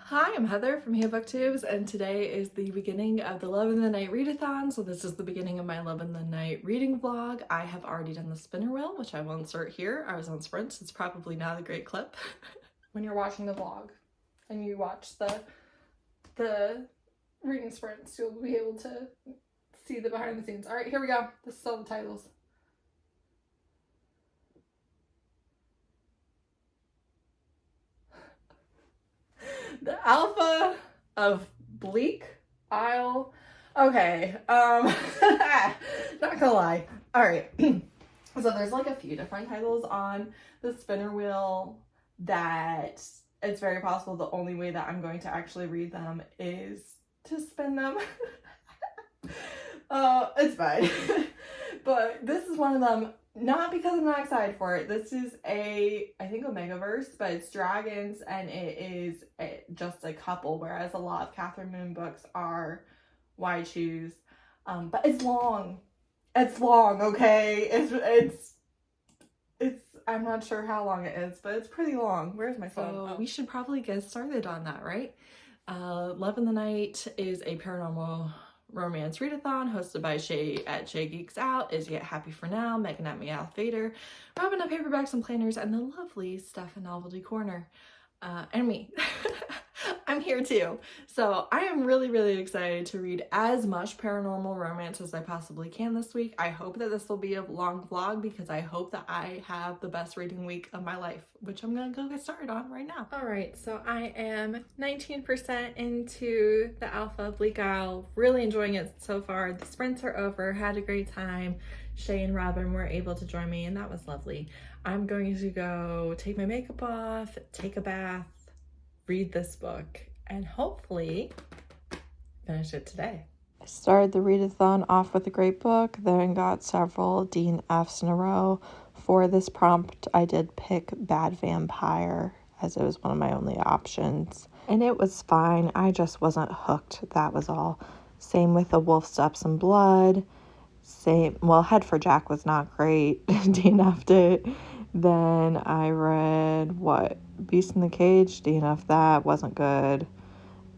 Hi, I'm Heather from Hey Booktubes, and today is the beginning of the Love in the Night Readathon, so this is the beginning of my Love in the Night reading vlog. I have already done the spinner wheel, which I will insert here. I was on sprints. It's probably not a great clip. When you're watching the vlog and you watch the reading sprints, you'll be able to see the behind the scenes. All right, here we go. This is all the titles. The Alpha of Bleak Isle. Okay, not gonna lie. All right, so there's like a few different titles on the spinner wheel that it's very possible the only way that I'm going to actually read them is to spin them. It's fine. But this is one of them, not because I'm not excited for it. This is I think Omegaverse, but it's dragons and it is just a couple, whereas a lot of Catherine Moon books are why choose. But it's long. It's long, okay? It's I'm not sure how long it is, but it's pretty long. Where's my phone? So we should probably get started on that, right? Love in the Night is a paranormal romance readathon hosted by Shay at Shay Geeks Out, Is Yet Happy for Now, Megan at Meowth Vader, Robin at Paperbacks and Planners, and the lovely Steph in Novelty Corner. And me. I'm here too. So I am really excited to read as much paranormal romance as I possibly can this week. I hope that this will be a long vlog because I hope that I have the best reading week of my life, which I'm gonna go get started on right now. All right, so I am 19% into the Alpha Bleak Isle, really enjoying it so far. The sprints are over, had a great time. Shay and Robin were able to join me and that was lovely. I'm going to go take my makeup off, take a bath, read this book, and hopefully finish it today. I started the readathon off with a great book, then got several DNFs in a row. For this prompt, I did pick Bad Vampire as it was one of my only options. And it was fine, I just wasn't hooked, that was all. Same with The Wolf Steps in Blood. Head for Jack was not great, DNF'd it. Then I read, Beast in the Cage, DNF'd that, wasn't good.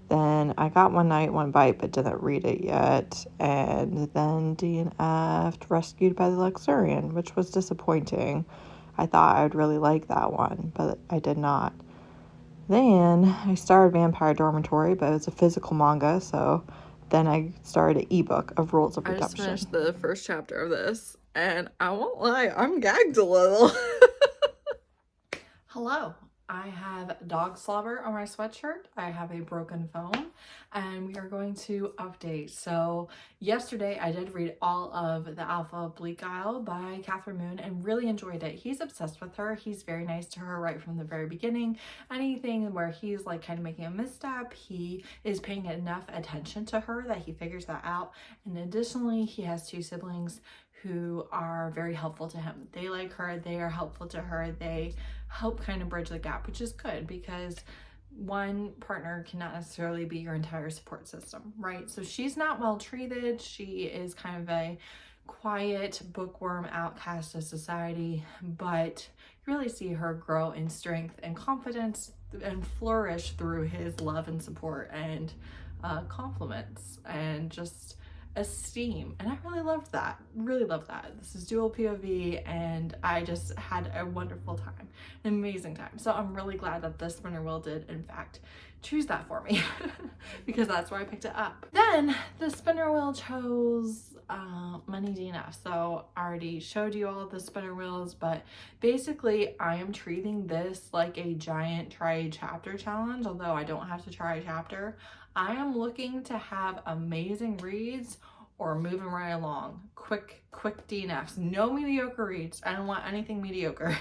Then I got One Night, One Bite, but didn't read it yet. And then DNF'd Rescued by the Luxurian, which was disappointing. I thought I would really like that one, but I did not. Then I started Vampire Dormitory, but it was a physical manga, so then I started an ebook of Rules of Redemption. I just finished the first chapter of this, and I won't lie, I'm gagged a little. Hello. I have dog slobber on my sweatshirt. I have a broken phone, and we are going to update. So yesterday I did read all of the Alpha Bleak Isle by Catherine Moon and really enjoyed it. He's obsessed with her. He's very nice to her right from the very beginning. Anything where he's like kind of making a misstep, he is paying enough attention to her that he figures that out. And additionally, he has two siblings who are very helpful to him. They like her, they are helpful to her, they help kind of bridge the gap, which is good because one partner cannot necessarily be your entire support system, right? So she's not well treated, she is kind of a quiet bookworm outcast of society, but you really see her grow in strength and confidence and flourish through his love and support and compliments and just esteem, and I really loved that. This is dual POV and I just had a wonderful time, an amazing time. So I'm really glad that the spinner wheel did in fact choose that for me because that's where I picked it up. Then the spinner wheel chose Money DNF. So I already showed you all of the spinner wheels, but basically I am treating this like a giant try a chapter challenge, although I don't have to try a chapter. I am looking to have amazing reads or moving right along. Quick DNFs. No mediocre reads. I don't want anything mediocre.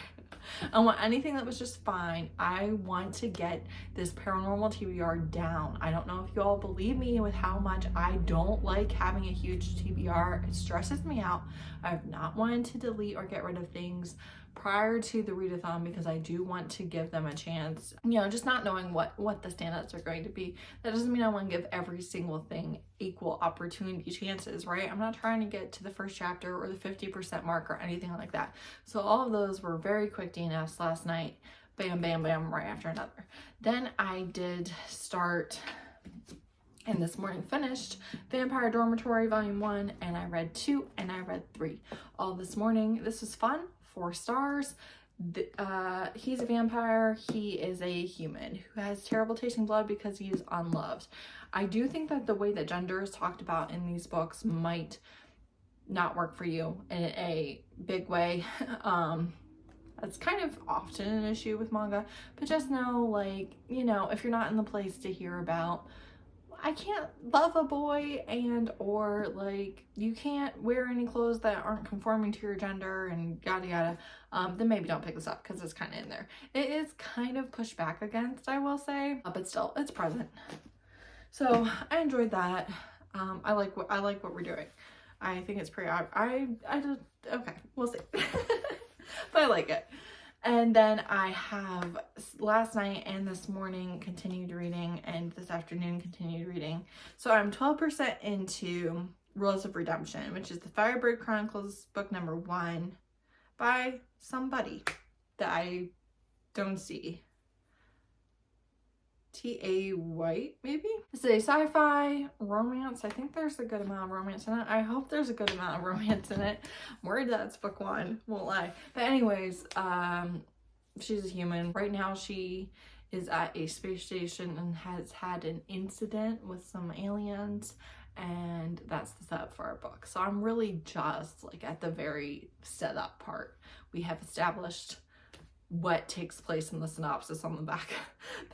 I want anything that was just fine. I want to get this paranormal TBR down. I don't know if you all believe me with how much I don't like having a huge TBR. It stresses me out. I've not wanted to delete or get rid of things prior to the readathon because I do want to give them a chance. You know, just not knowing what the standouts are going to be. That doesn't mean I want to give every single thing equal opportunity chances, right? I'm not trying to get to the first chapter or the 50% mark or anything like that. So all of those were very quick DNFs last night, bam, bam, bam, right after another. Then I did start, and this morning finished, Vampire Dormitory Volume 1, and I read 2, and I read 3. All this morning. This was fun. 4 stars. He's a vampire. He is a human who has terrible tasting blood because he is unloved. I do think that the way that gender is talked about in these books might not work for you in a big way. That's kind of often an issue with manga, but just know, like, you know, if you're not in the place to hear about, I can't love a boy, and or like you can't wear any clothes that aren't conforming to your gender and yada yada, then maybe don't pick this up because it's kind of in there. It is kind of pushed back against, I will say, but still it's present. So I enjoyed that. I like what we're doing. I think it's pretty I just, okay, we'll see. But I like it. And then I have last night and this morning continued reading, and this afternoon continued reading. So I'm 12% into Rules of Redemption, which is the Firebird Chronicles book number 1 by somebody that I don't see. T.A. White, maybe? It's a sci-fi romance. I think there's a good amount of romance in it. I hope there's a good amount of romance in it. I'm worried that's book 1, won't lie. But anyways, she's a human. Right now she is at a space station and has had an incident with some aliens, and that's the setup for our book. So I'm really just like at the very setup part. We have established what takes place in the synopsis on the back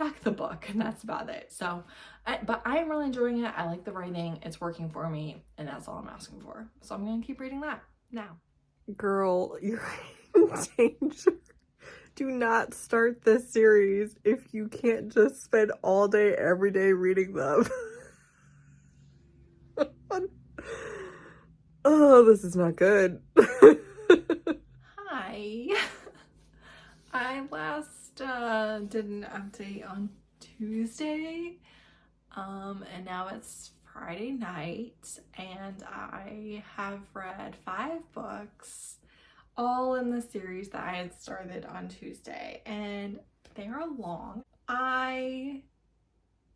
of the book, and that's about it. So but I am really enjoying it. I like the writing. It's working for me, and that's all I'm asking for. So I'm gonna keep reading that now. Girl, you're in danger. Do not start this series if you can't just spend all day every day reading them. Oh, this is not good. Hi. I last did an update on Tuesday, and now it's Friday night, and I have read 5 books, all in the series that I had started on Tuesday, and they are long. I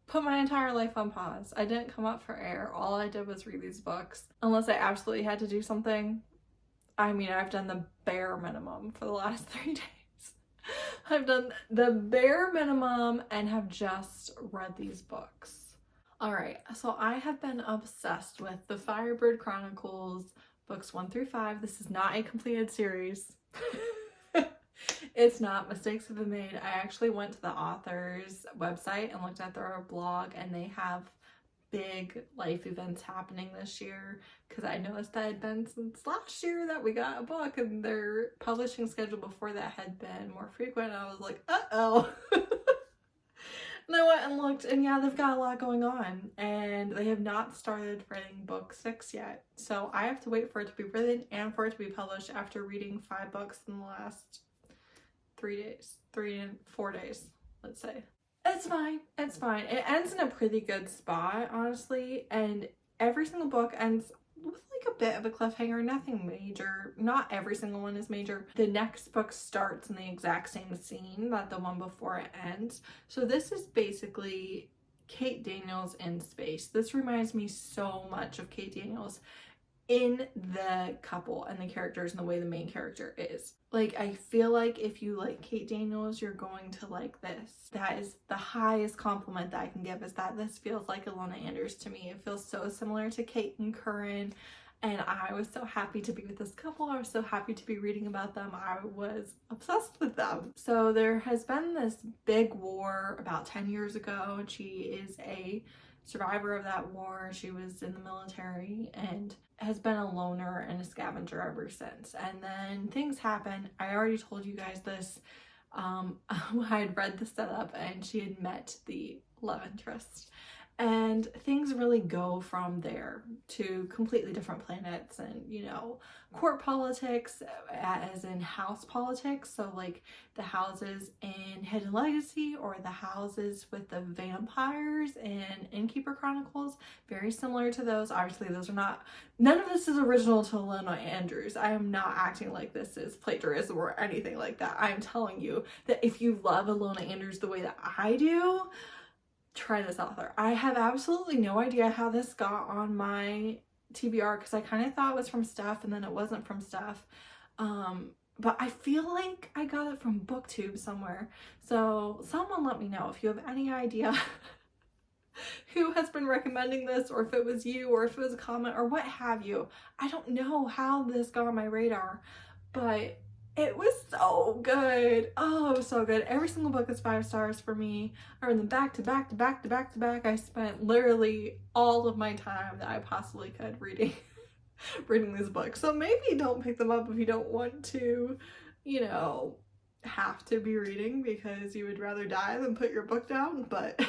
put my entire life on pause. I didn't come up for air. All I did was read these books, unless I absolutely had to do something. I mean, I've done the bare minimum for the last 3 days. I've done the bare minimum and have just read these books. All right, so I have been obsessed with the Firebird Chronicles books 1 through 5. This is not a completed series. It's not. Mistakes have been made. I actually went to the author's website and looked at their blog, and they have big life events happening this year, because I noticed that had been since last year that we got a book, and their publishing schedule before that had been more frequent. I was like, uh-oh. And I went and looked, and yeah, they've got a lot going on, and they have not started writing book 6 yet. So I have to wait for it to be written and for it to be published after reading 5 books in the last 4 days, let's say. It's fine. It's fine. It ends in a pretty good spot, honestly, and every single book ends with like a bit of a cliffhanger. Nothing major. Not every single one is major. The next book starts in the exact same scene that the one before it ends. So this is basically Kate Daniels in space. This reminds me so much of Kate Daniels in the couple and the characters and the way the main character is. Like, I feel like if you like Kate Daniels, you're going to like this. That is the highest compliment that I can give, is that this feels like Ilona Anders to me. It feels so similar to Kate and Curran, and I was so happy to be with this couple. I was so happy to be reading about them. I was obsessed with them. So there has been this big war about 10 years ago, and she is a survivor of that war. She was in the military and has been a loner and a scavenger ever since. And then things happen. I already told you guys this. I had read the setup, and she had met the love interest, And things really go from there to completely different planets and, you know, court politics, as in house politics. So like the houses in Hidden Legacy or the houses with the vampires in Innkeeper Chronicles, very similar to those. Obviously those are not, none of this is original to Lena Andrews. I am not acting like this is plagiarism or anything like that. I am telling you that if you love Ilona Andrews the way that I do, try this author. I have absolutely no idea how this got on my TBR because I kind of thought it was from Stuff and then it wasn't from Stuff. But I feel like I got it from booktubes somewhere. So someone let me know if you have any idea who has been recommending this, or if it was you, or if it was a comment, or what have you. I don't know how this got on my radar, but it was so good. Oh, so good. Every single book is 5 stars for me. I read them back to back to back to back to back. I spent literally all of my time that I possibly could reading these books. So maybe don't pick them up if you don't want to, you know, have to be reading because you would rather die than put your book down, but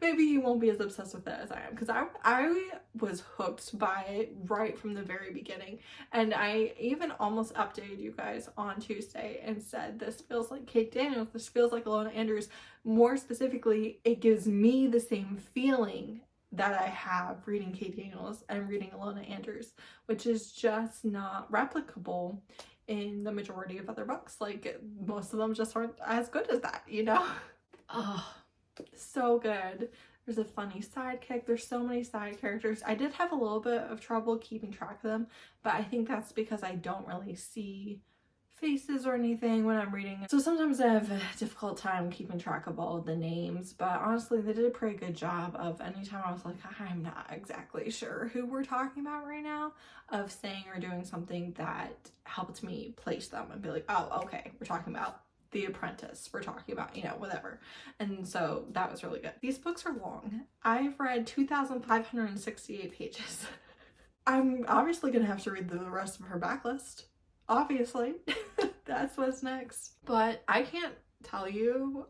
maybe you won't be as obsessed with it as I am, because I was hooked by it right from the very beginning. And I even almost updated you guys on Tuesday and said, this feels like Kate Daniels, this feels like Ilona Andrews. More specifically, it gives me the same feeling that I have reading Kate Daniels and reading Ilona Andrews, which is just not replicable in the majority of other books. Like, most of them just aren't as good as that, you know? Oh, so good. There's a funny sidekick. There's so many side characters. I did have a little bit of trouble keeping track of them, but I think that's because I don't really see faces or anything when I'm reading. So sometimes I have a difficult time keeping track of all of the names, but honestly they did a pretty good job of, anytime I was like, I'm not exactly sure who we're talking about right now, of saying or doing something that helped me place them and be like, oh, okay, we're talking about The Apprentice, we're talking about, you know, whatever. And so that was really good. These books are long. I've read 2,568 pages. I'm obviously gonna have to read the rest of her backlist. Obviously. That's what's next. But I can't tell you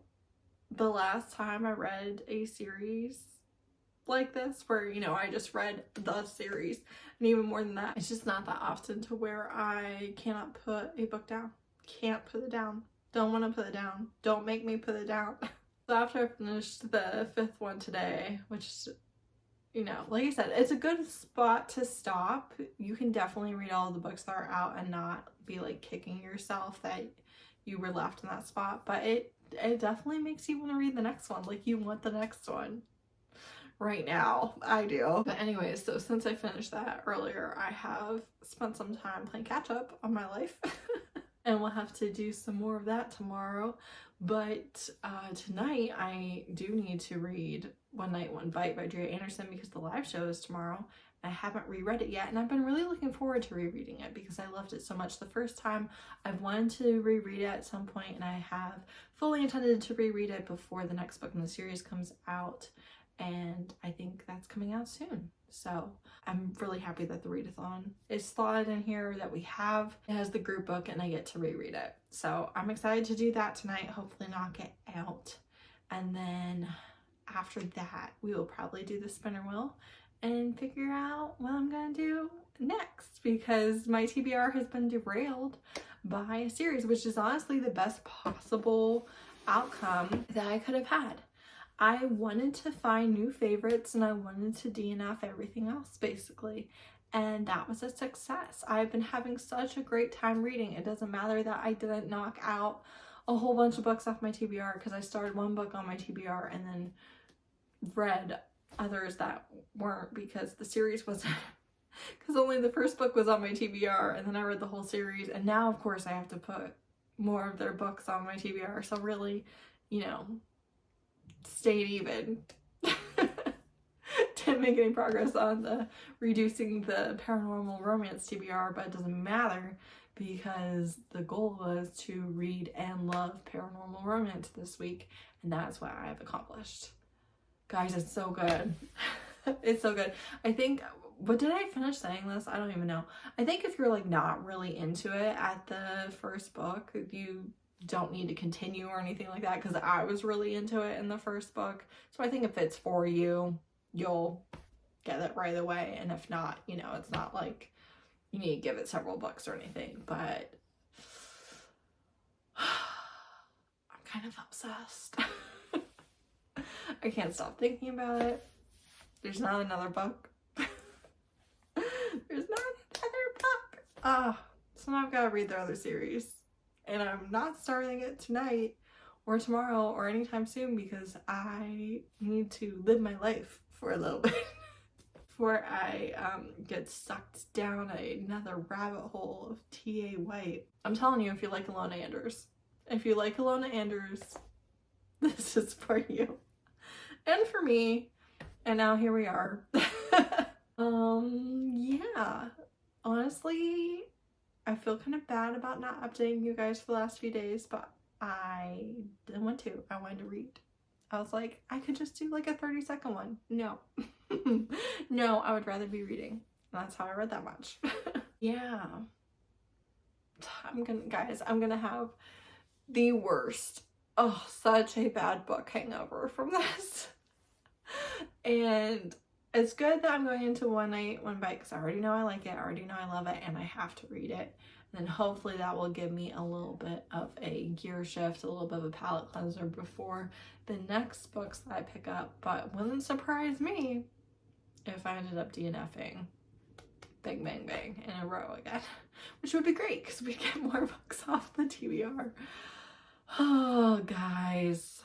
the last time I read a series like this, where, you know, I just read the series, and even more than that, it's just not that often to where I cannot put a book down. Can't put it down. Don't want to put it down. Don't make me put it down. So after I finished the 5th one today, which, you know, like I said, it's a good spot to stop. You can definitely read all the books that are out and not be like kicking yourself that you were left in that spot. But it definitely makes you want to read the next one. Like, you want the next one right now. I do. But anyways, so since I finished that earlier, I have spent some time playing catch up on my life. And we'll have to do some more of that tomorrow. But tonight I do need to read One Night, One Bite by Drea Anderson, because the live show is tomorrow. I haven't reread it yet, and I've been really looking forward to rereading it because I loved it so much the first time. I've wanted to reread it at some point, and I have fully intended to reread it before the next book in the series comes out, and I think that's coming out soon. So I'm really happy that the readathon is slotted in here, that we have it has the group book and I get to reread it. So I'm excited to do that tonight, hopefully knock it out. And then after that, we will probably do the spinner wheel and figure out what I'm gonna do next, because my TBR has been derailed by a series, which is honestly the best possible outcome that I could have had. I wanted to find new favorites and I wanted to DNF everything else, basically. And that was a success. I've been having such a great time reading. It doesn't matter that I didn't knock out a whole bunch of books off my TBR, because I started one book on my TBR and then read others that weren't, because the series wasn't, because only the first book was on my TBR, and then I read the whole series, and now of course I have to put more of their books on my TBR. So really, you know, stayed even. Didn't make any progress on the reducing the paranormal romance TBR, but it doesn't matter because the goal was to read and love paranormal romance this week, and that's what I have accomplished. Guys, it's so good. It's so good. I think, but did I finish saying this? I don't even know. I think if you're like not really into it at the first book, you don't need to continue or anything like that, because I was really into it in the first book. So I think if it's for you, you'll get it right away. And if not, you know, it's not like you need to give it several books or anything. But I'm kind of obsessed. I can't stop thinking about it. There's not another book. There's not another book. So now I've got to read the other series. And I'm not starting it tonight or tomorrow or anytime soon, because I need to live my life for a little bit before I get sucked down another rabbit hole of T.A. White. I'm telling you, if you like Alona Anders, this is for you. And for me. And now here we are. Yeah. Honestly, I feel kind of bad about not updating you guys for the last few days, but I didn't want to. I wanted to read. I was like, I could just do like a 30-second one. No. No, I would rather be reading. And that's how I read that much. Yeah. I'm gonna have the worst, such a bad book hangover from this. And it's good that I'm going into one night, one bite, because I already know I like it, I already know I love it, and I have to read it. And then hopefully that will give me a little bit of a gear shift, a little bit of a palate cleanser before the next books that I pick up. But wouldn't surprise me if I ended up DNFing bang bang bang in a row again, which would be great because we get more books off the TBR. Oh, guys,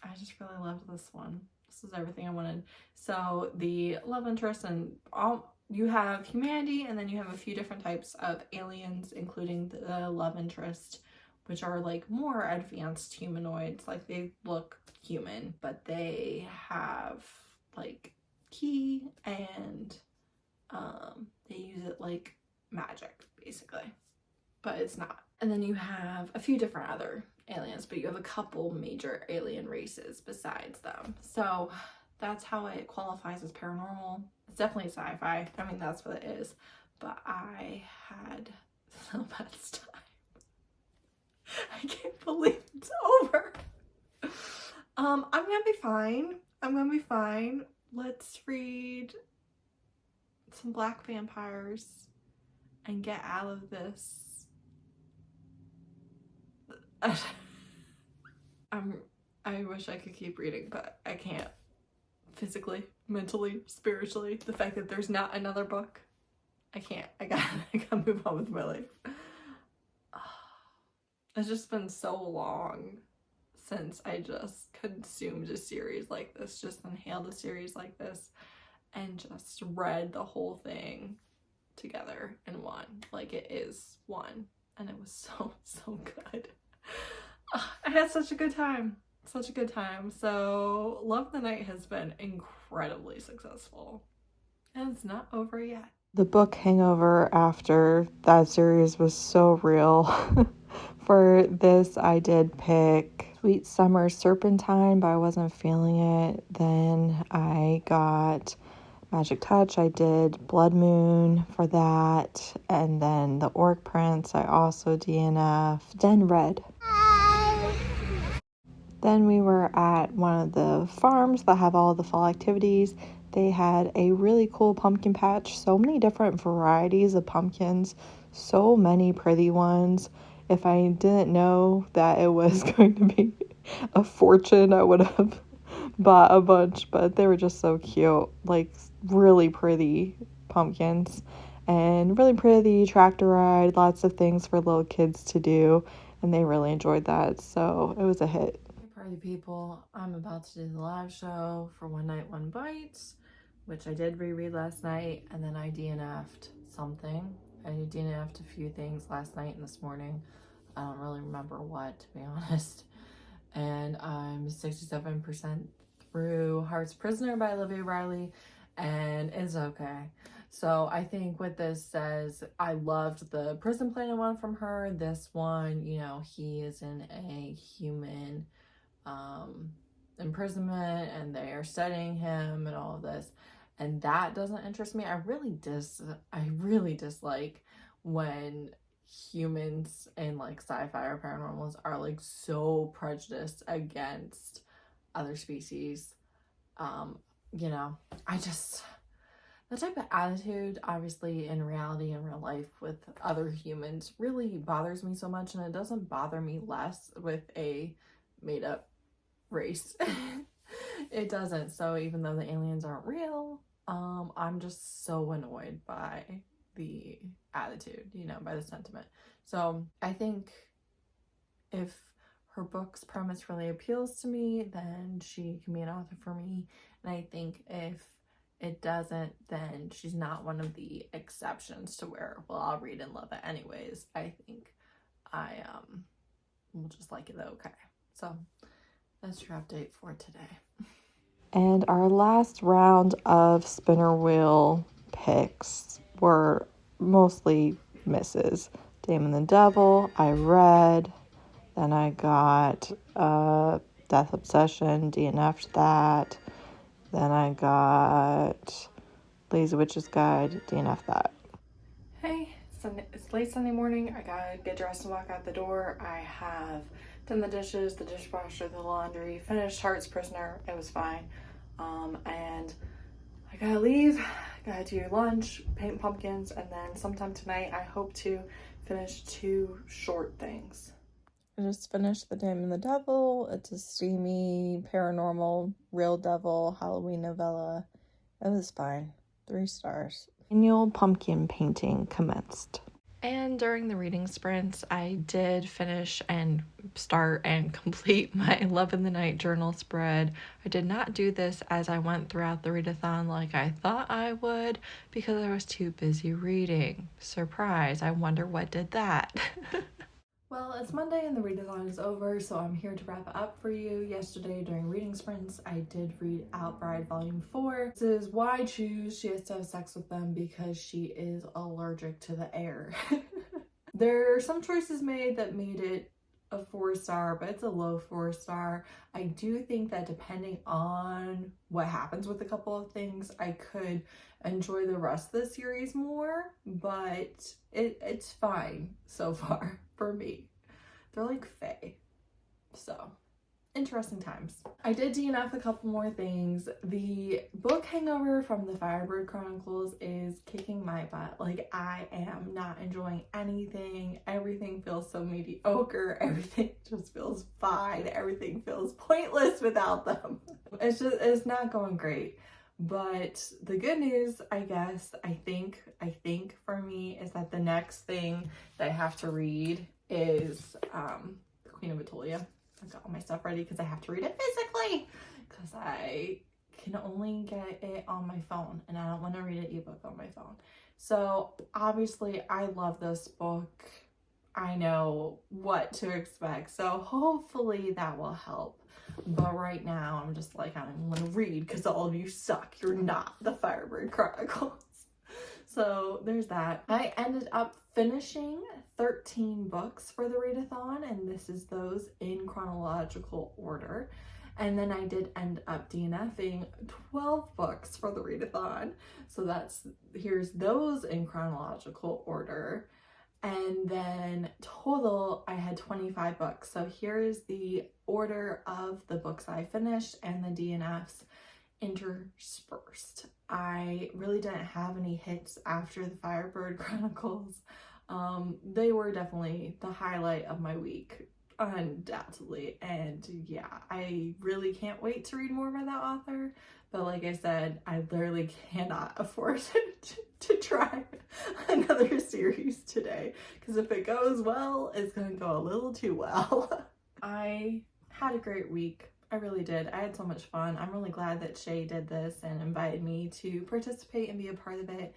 I just really loved this one. This is everything I wanted. So the love interest, and all, you have humanity, and then you have a few different types of aliens, including the love interest, which are like more advanced humanoids. Like, they look human, but they have like ki, and they use it like magic basically, but it's not. And then you have a few different other aliens, but you have a couple major alien races besides them. So that's how it qualifies as paranormal. It's definitely sci-fi. I mean, that's what it is. But I had the best time. I can't believe it's over. I'm gonna be fine. I'm gonna be fine. Let's read some black vampires and get out of this. I wish I could keep reading, but I can't. Physically, mentally, spiritually. The fact that there's not another book, I can't. I gotta move on with my life. It's just been so long since I just consumed a series like this, just inhaled a series like this, and just read the whole thing together in one. Like, it is one, and it was so good. I had such a good time. Such a good time. So Love the Night has been incredibly successful, and it's not over yet. The book hangover after that series was so real. For this, I did pick Sweet Summer Serpentine, but I wasn't feeling it. Then I got Magic Touch. I did Blood Moon for that. And then the Orc Prince, I also DNF'd. Then Red. Then we were at one of the farms that have all the fall activities. They had a really cool pumpkin patch. So many different varieties of pumpkins. So many pretty ones. If I didn't know that it was going to be a fortune, I would have bought a bunch. But they were just so cute. Like, really pretty pumpkins. And really pretty tractor ride. Lots of things for little kids to do. And they really enjoyed that. So it was a hit. Party people, I'm about to do the live show for One Night, One Bites, which I did reread last night, and then I DNF'd something. I DNF'd a few things last night and this morning. I don't really remember what, to be honest. And I'm 67% through Heart's Prisoner by Olivia Riley, and it's okay. So I think what this says, I loved the Prison Planet one from her. This one, you know, he is in a human imprisonment, and they are studying him and all of this, and that doesn't interest me. I really dislike when humans in like sci-fi or paranormals are like so prejudiced against other species. You know, I just, the type of attitude, obviously in reality, in real life with other humans really bothers me so much, and it doesn't bother me less with a made up race. It doesn't. So even though the aliens aren't real, I'm just so annoyed by the attitude, you know, by the sentiment. So I think if her book's premise really appeals to me, then she can be an author for me. And I think if it doesn't, then she's not one of the exceptions to where, well, I'll read and love it anyways. I think I will just like it okay. So that's your update for today. And our last round of spinner wheel picks were mostly misses. Damon the Devil, I read. Then I got Death Obsession, DNF'd that. Then I got Lazy Witch's Guide, DNF'd that. Hey, it's late Sunday morning. I gotta get dressed and walk out the door. I have done the dishes, the dishwasher, the laundry, finished Heart's Prisoner. It was fine. And I gotta leave. Gotta do lunch, paint pumpkins, and then sometime tonight I hope to finish 2 short things. I just finished The Damon the Devil. It's a steamy, paranormal, real devil Halloween novella. It was fine. 3 stars. Annual pumpkin painting commenced. And during the reading sprints, I did finish and start and complete my Love in the Night journal spread. I did not do this as I went throughout the readathon like I thought I would because I was too busy reading. Surprise, I wonder what did that. Well, it's Monday and the readathon is over, so I'm here to wrap it up for you. Yesterday during reading sprints, I did read Outbride Volume 4. This is why I choose she has to have sex with them because she is allergic to the air. There are some choices made that made it a 4-star, but it's a low 4-star. I do think that depending on what happens with a couple of things, I could enjoy the rest of the series more, but it's fine so far for me. They're like fae, so interesting times. I did DNF a couple more things. The book hangover from the Firebird Chronicles is kicking my butt. Like, I am not enjoying anything. Everything feels so mediocre. Everything just feels fine. Everything feels pointless without them. It's not going great. But the good news, I guess, I think for me is that the next thing that I have to read is The Queen of Atolia. I've got all my stuff ready because I have to read it physically because I can only get it on my phone and I don't want to read an ebook on my phone. So obviously I love this book. I know what to expect. So hopefully that will help. But right now I'm just like, I don't even want to read because all of you suck. You're not the Firebird Chronicles. So there's that. I ended up finishing 13 books for the readathon, and this is those in chronological order. And then I did end up DNFing 12 books for the readathon. So here's those in chronological order. And then total, I had 25 books. So here is the order of the books I finished and the DNFs interspersed. I really didn't have any hits after the Firebird Chronicles. They were definitely the highlight of my week, undoubtedly. And yeah, I really can't wait to read more by that author. But like I said, I literally cannot afford to try another series today. Because if it goes well, it's going to go a little too well. I had a great week. I really did. I had so much fun. I'm really glad that Shay did this and invited me to participate and be a part of it.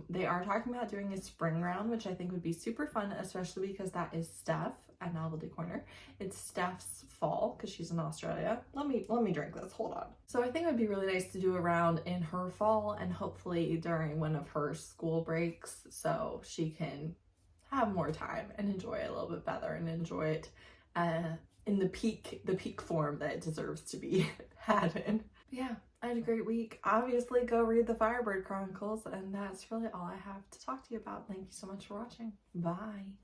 They are talking about doing a spring round, which I think would be super fun, especially because that is Steph at Novelty Corner. It's Steph's fall because she's in Australia. Let me drink this. Hold on. So I think it would be really nice to do a round in her fall and hopefully during one of her school breaks so she can have more time and enjoy it a little bit better and enjoy it in the peak form that it deserves to be had in. But yeah, I had a great week. Obviously, go read the Firebird Chronicles, and that's really all I have to talk to you about. Thank you so much for watching. Bye.